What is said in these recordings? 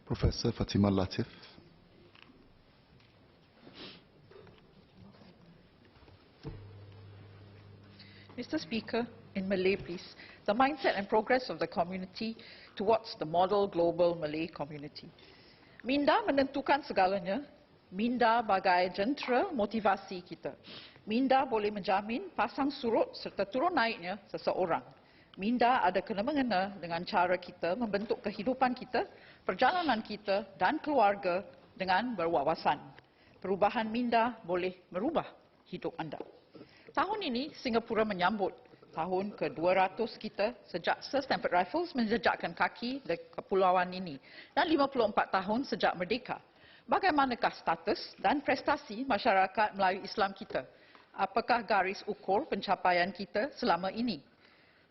Professor Fatimah Lateef. Mr. Speaker, in Malay, please. The mindset and progress of the community towards the model global Malay community. Minda menentukan segalanya. Minda bagai jentera motivasi kita. Minda boleh menjamin pasang surut serta turun naiknya seseorang. Minda ada kena-mengena dengan cara kita membentuk kehidupan kita, perjalanan kita dan keluarga dengan berwawasan. Perubahan minda boleh merubah hidup anda. Tahun ini, Singapura menyambut tahun ke-200 kita sejak Sir Stamford Raffles menjejakkan kaki di kepulauan ini dan 54 tahun sejak merdeka. Bagaimanakah status dan prestasi masyarakat Melayu Islam kita? Apakah garis ukur pencapaian kita selama ini?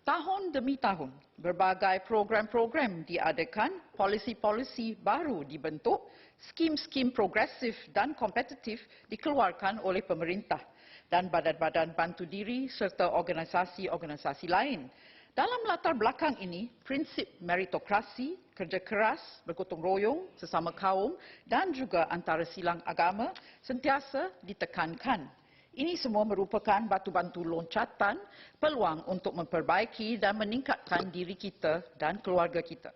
Tahun demi tahun, berbagai program-program diadakan, polisi-polisi baru dibentuk, skim-skim progresif dan kompetitif dikeluarkan oleh pemerintah dan badan-badan bantu diri serta organisasi-organisasi lain. Dalam latar belakang ini, prinsip meritokrasi, kerja keras, bergotong royong, sesama kaum dan juga antara silang agama sentiasa ditekankan. Ini semua merupakan batu-batu loncatan peluang untuk memperbaiki dan meningkatkan diri kita dan keluarga kita.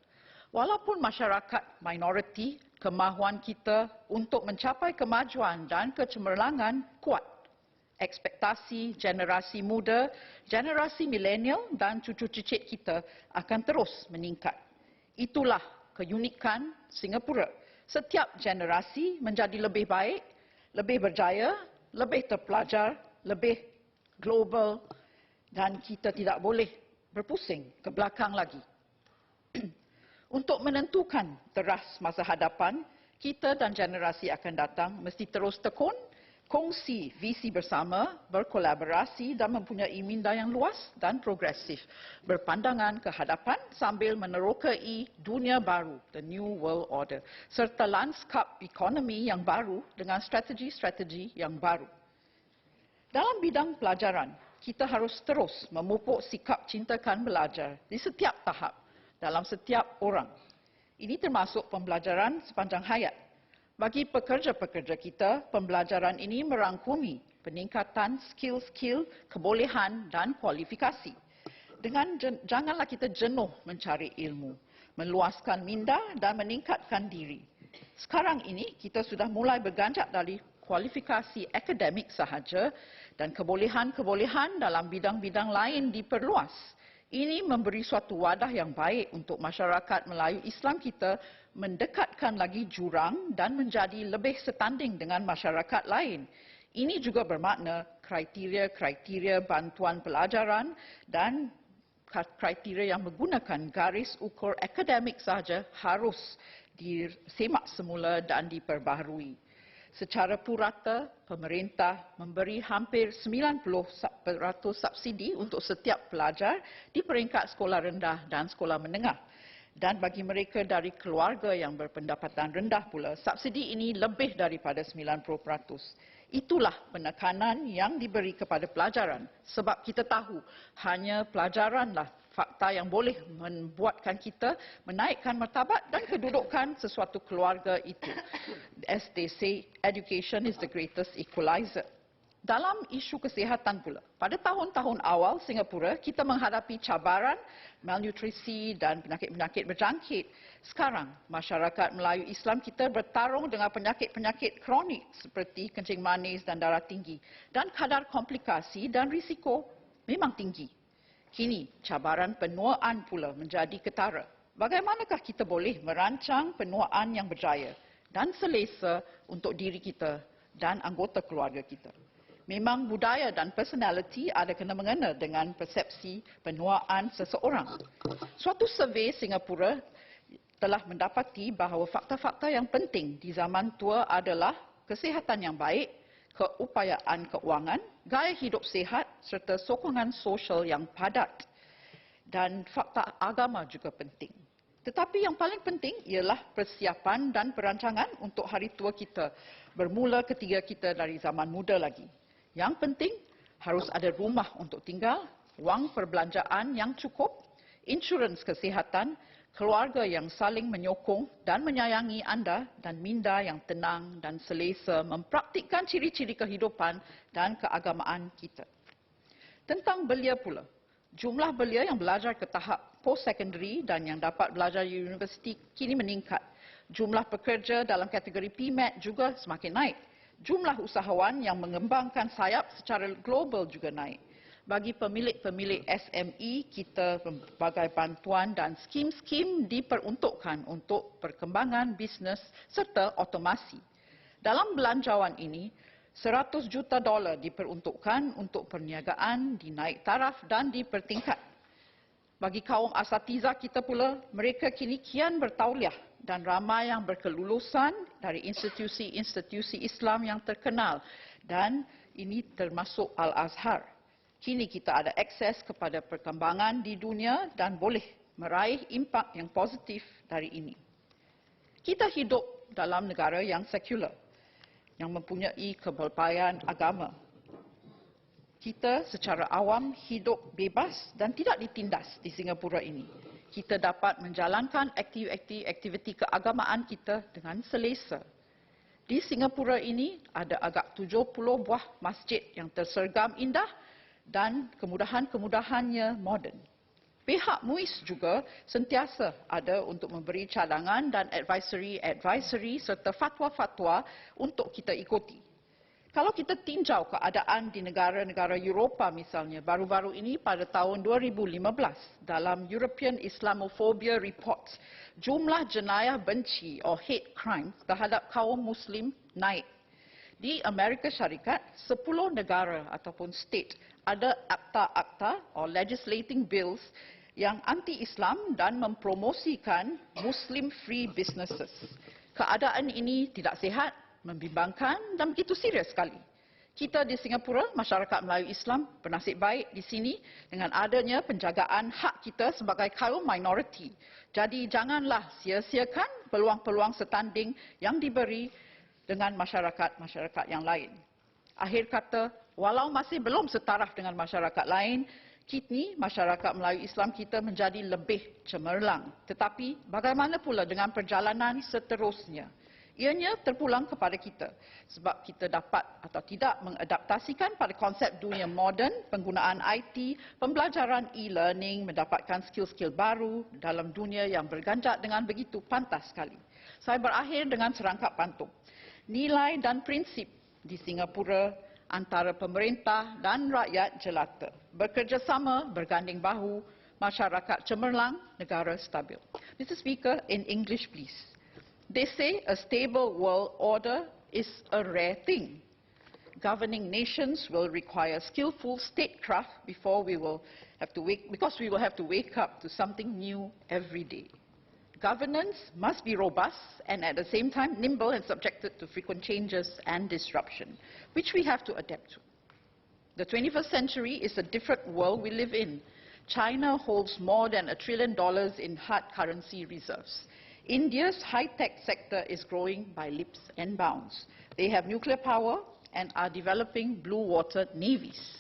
Walaupun masyarakat minoriti, kemahuan kita untuk mencapai kemajuan dan kecemerlangan kuat. Ekspektasi generasi muda, generasi milenial dan cucu cicit kita akan terus meningkat. Itulah keunikan Singapura. Setiap generasi menjadi lebih baik, lebih berjaya, lebih terpelajar, lebih global dan kita tidak boleh berpusing ke belakang lagi. Untuk menentukan teras masa hadapan, kita dan generasi akan datang mesti terus tekun, kongsi visi bersama, berkolaborasi dan mempunyai minda yang luas dan progresif. Berpandangan ke hadapan sambil menerokai dunia baru, the new world order, serta lanskap ekonomi yang baru dengan strategi-strategi yang baru. Dalam bidang pelajaran, kita harus terus memupuk sikap cintakan belajar di setiap tahap, dalam setiap orang. Ini termasuk pembelajaran sepanjang hayat. Bagi pekerja-pekerja kita, pembelajaran ini merangkumi peningkatan skill-skill, kebolehan dan kualifikasi. Janganlah kita jenuh mencari ilmu, meluaskan minda dan meningkatkan diri. Sekarang ini kita sudah mulai berganjak dari kualifikasi akademik sahaja dan kebolehan-kebolehan dalam bidang-bidang lain diperluas. Ini memberi suatu wadah yang baik untuk masyarakat Melayu Islam kita mendekatkan lagi jurang dan menjadi lebih setanding dengan masyarakat lain. Ini juga bermakna kriteria-kriteria bantuan pelajaran dan kriteria yang menggunakan garis ukur akademik sahaja harus disemak semula dan diperbaharui. Secara purata, pemerintah memberi hampir 90% subsidi untuk setiap pelajar di peringkat sekolah rendah dan sekolah menengah. Dan bagi mereka dari keluarga yang berpendapatan rendah pula, subsidi ini lebih daripada 90%. Itulah penekanan yang diberi kepada pelajaran. Sebab kita tahu hanya pelajaranlah fakta yang boleh membuatkan kita menaikkan martabat dan kedudukan sesuatu keluarga itu. As they say, education is the greatest equalizer. Dalam isu kesihatan pula, pada tahun-tahun awal Singapura, kita menghadapi cabaran malnutrisi dan penyakit-penyakit berjangkit. Sekarang, masyarakat Melayu Islam kita bertarung dengan penyakit-penyakit kronik seperti kencing manis dan darah tinggi. Dan kadar komplikasi dan risiko memang tinggi. Kini, cabaran penuaan pula menjadi ketara. Bagaimanakah kita boleh merancang penuaan yang berjaya dan selesa untuk diri kita dan anggota keluarga kita? Memang budaya dan personality ada kena-mengena dengan persepsi penuaan seseorang. Suatu survey Singapura telah mendapati bahawa fakta-fakta yang penting di zaman tua adalah kesihatan yang baik, keupayaan keuangan, gaya hidup sihat serta sokongan sosial yang padat. Dan fakta agama juga penting. Tetapi yang paling penting ialah persiapan dan perancangan untuk hari tua kita, bermula ketika kita dari zaman muda lagi. Yang penting, harus ada rumah untuk tinggal, wang perbelanjaan yang cukup, insurans kesihatan, keluarga yang saling menyokong dan menyayangi anda, dan minda yang tenang dan selesa mempraktikkan ciri-ciri kehidupan dan keagamaan kita. Tentang belia pula, jumlah belia yang belajar ke tahap post-secondary dan yang dapat belajar di universiti kini meningkat. Jumlah pekerja dalam kategori PMAT juga semakin naik. Jumlah usahawan yang mengembangkan sayap secara global juga naik. Bagi pemilik-pemilik SME, kita berbagai bantuan dan skim-skim diperuntukkan untuk perkembangan bisnes serta otomasi. Dalam belanjawan ini, $100 juta diperuntukkan untuk perniagaan, dinaik taraf dan dipertingkat. Bagi kaum asatiza kita pula, mereka kini kian bertauliah dan ramai yang berkelulusan dari institusi-institusi Islam yang terkenal, dan ini termasuk Al-Azhar. Kini kita ada akses kepada perkembangan di dunia dan boleh meraih impak yang positif dari ini. Kita hidup dalam negara yang sekular, yang mempunyai kepelbagaian agama. Kita secara awam hidup bebas dan tidak ditindas di Singapura ini. Kita dapat menjalankan aktiviti keagamaan kita dengan selesa. Di Singapura ini ada agak 70 buah masjid yang tersergam indah dan kemudahan-kemudahannya moden. Pihak MUIS juga sentiasa ada untuk memberi cadangan dan advisory serta fatwa-fatwa untuk kita ikuti. Kalau kita tinjau keadaan di negara-negara Eropah misalnya, baru-baru ini pada tahun 2015 dalam European Islamophobia Report, jumlah jenayah benci or hate crime terhadap kaum Muslim naik. Di Amerika Syarikat, 10 negara ataupun state ada akta-akta or legislating bills yang anti-Islam dan mempromosikan Muslim-free businesses. Keadaan ini tidak sihat, membimbangkan dan begitu serius sekali. Kita di Singapura, masyarakat Melayu Islam, bernasib baik di sini dengan adanya penjagaan hak kita sebagai kaum minoriti. Jadi janganlah sia-siakan peluang-peluang setanding yang diberi dengan masyarakat-masyarakat yang lain. Akhir kata, walau masih belum setaraf dengan masyarakat lain, kini masyarakat Melayu Islam kita menjadi lebih cemerlang. Tetapi bagaimana pula dengan perjalanan seterusnya? Ianya terpulang kepada kita sebab kita dapat atau tidak mengadaptasikan pada konsep dunia moden, penggunaan IT, pembelajaran e-learning, mendapatkan skill-skill baru dalam dunia yang berganjak dengan begitu pantas sekali. Saya berakhir dengan serangkap pantun. Nilai dan prinsip di Singapura antara pemerintah dan rakyat jelata. Bekerjasama, berganding bahu, masyarakat cemerlang, negara stabil. Mr. Speaker, in English please. They say a stable world order is a rare thing. Governing nations will require skillful statecraft because we will have to wake up to something new every day. Governance must be robust and at the same time nimble and subjected to frequent changes and disruption, which we have to adapt to. The 21st century is a different world we live in. China holds more than $1 trillion in hard currency reserves. India's high-tech sector is growing by leaps and bounds. They have nuclear power and are developing blue water navies.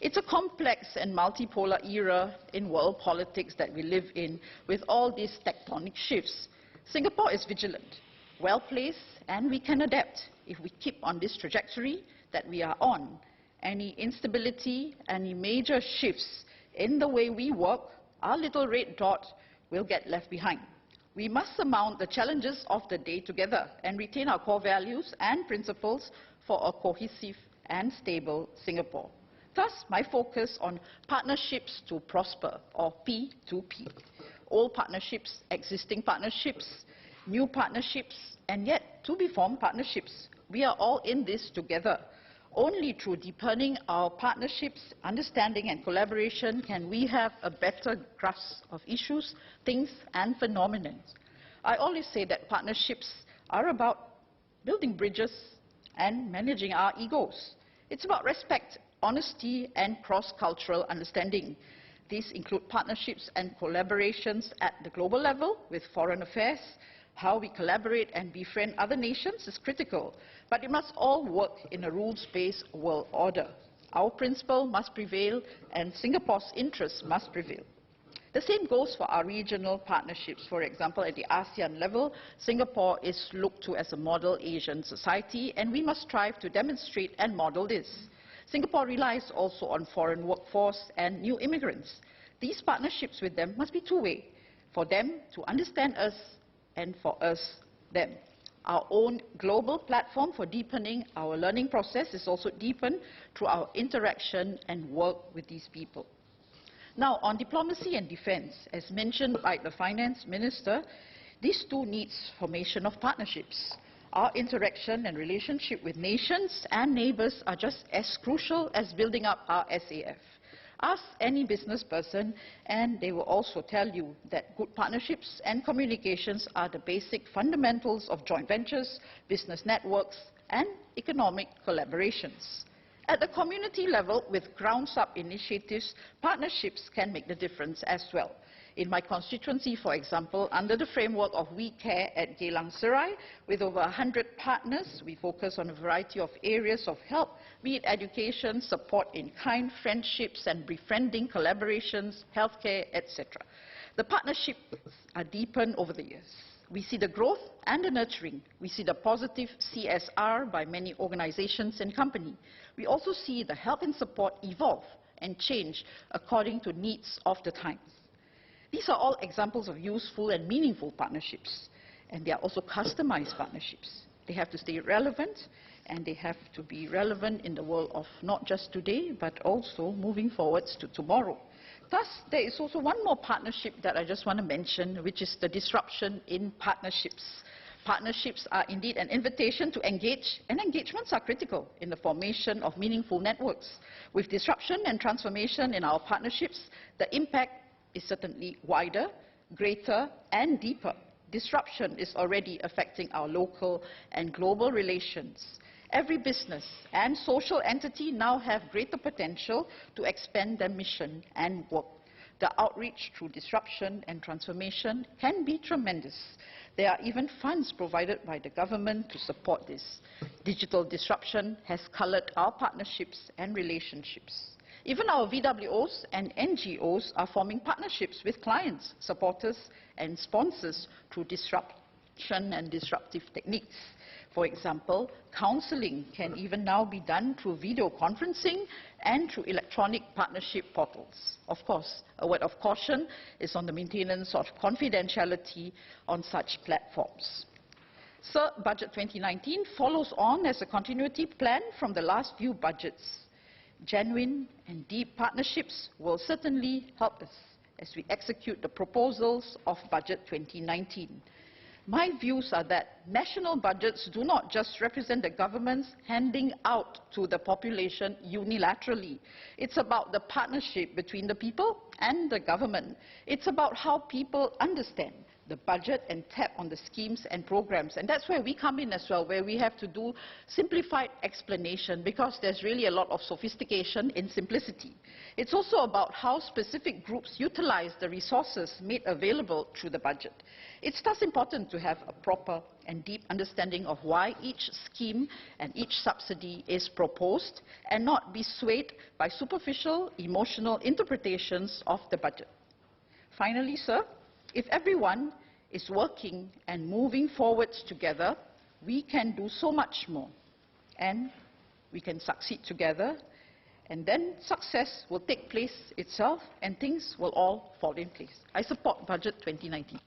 It's a complex and multipolar era in world politics that we live in with all these tectonic shifts. Singapore is vigilant, well-placed, and we can adapt if we keep on this trajectory that we are on. Any instability, any major shifts in the way we work, our little red dot will get left behind. We must surmount the challenges of the day together and retain our core values and principles for a cohesive and stable Singapore. Thus, my focus on partnerships to prosper, or P2P. Old partnerships, existing partnerships, new partnerships, and yet to be formed partnerships. We are all in this together. Only through deepening our partnerships, understanding and collaboration can we have a better grasp of issues, things and phenomena. I always say that partnerships are about building bridges and managing our egos. It's about respect, honesty and cross-cultural understanding. These include partnerships and collaborations at the global level with foreign affairs. How we collaborate and befriend other nations is critical, but it must all work in a rules-based world order. Our principle must prevail and Singapore's interests must prevail. The same goes for our regional partnerships. For example, at the ASEAN level, Singapore is looked to as a model Asian society, and we must strive to demonstrate and model this. Singapore relies also on foreign workforce and new immigrants. These partnerships with them must be two-way, for them to understand us and for us them. Our own global platform for deepening our learning process is also deepened through our interaction and work with these people. Now, on diplomacy and defense, as mentioned by the Finance Minister, these two needs formation of partnerships. Our interaction and relationship with nations and neighbors are just as crucial as building up our SAF. Ask any business person and they will also tell you that good partnerships and communications are the basic fundamentals of joint ventures, business networks and economic collaborations. At the community level, with grounds-up initiatives, partnerships can make the difference as well. In my constituency, for example, under the framework of We Care at Geylang Serai, with over 100 partners, we focus on a variety of areas of help, be it education, support in kind, friendships and befriending, collaborations, healthcare, etc. The partnerships are deepened over the years. We see the growth and the nurturing. We see the positive CSR by many organizations and companies. We also see the help and support evolve and change according to needs of the times. These are all examples of useful and meaningful partnerships, and they are also customized partnerships. They have to stay relevant, and they have to be relevant in the world of not just today, but also moving forwards to tomorrow. Thus, there is also one more partnership that I just want to mention, which is the disruption in partnerships. Partnerships are indeed an invitation to engage, and engagements are critical in the formation of meaningful networks. With disruption and transformation in our partnerships, the impact is certainly wider, greater and deeper. Disruption is already affecting our local and global relations. Every business and social entity now have greater potential to expand their mission and work. The outreach through disruption and transformation can be tremendous. There are even funds provided by the government to support this. Digital disruption has colored our partnerships and relationships. Even our VWOs and NGOs are forming partnerships with clients, supporters and sponsors through disruption and disruptive techniques. For example, counseling can even now be done through video conferencing and through electronic partnership portals. Of course, a word of caution is on the maintenance of confidentiality on such platforms. Sir, Budget 2019 follows on as a continuity plan from the last few budgets. Genuine and deep partnerships will certainly help us as we execute the proposals of Budget 2019. My views are that national budgets do not just represent the governments handing out to the population unilaterally. It's about the partnership between the people and the government. It's about how people understand the budget and tap on the schemes and programs. And that's where we come in as well, where we have to do simplified explanation, because there's really a lot of sophistication in simplicity. It's also about how specific groups utilize the resources made available through the budget. It's thus important to have a proper and deep understanding of why each scheme and each subsidy is proposed, and not be swayed by superficial, emotional interpretations of the budget. Finally, sir, if everyone is working and moving forwards together, we can do so much more, and we can succeed together, and then success will take place itself and things will all fall in place. I support Budget 2019.